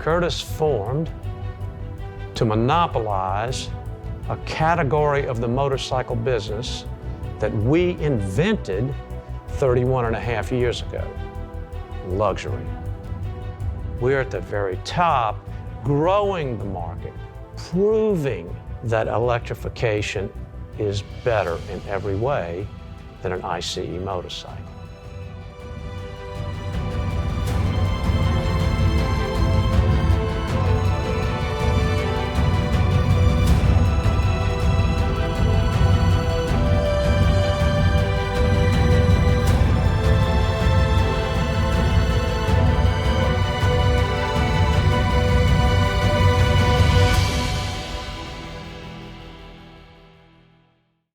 Curtis formed to monopolize a category of the motorcycle business that we invented 31 and a half years ago, luxury. We're at the very top, growing the market, proving that electrification is better in every way than an ICE motorcycle.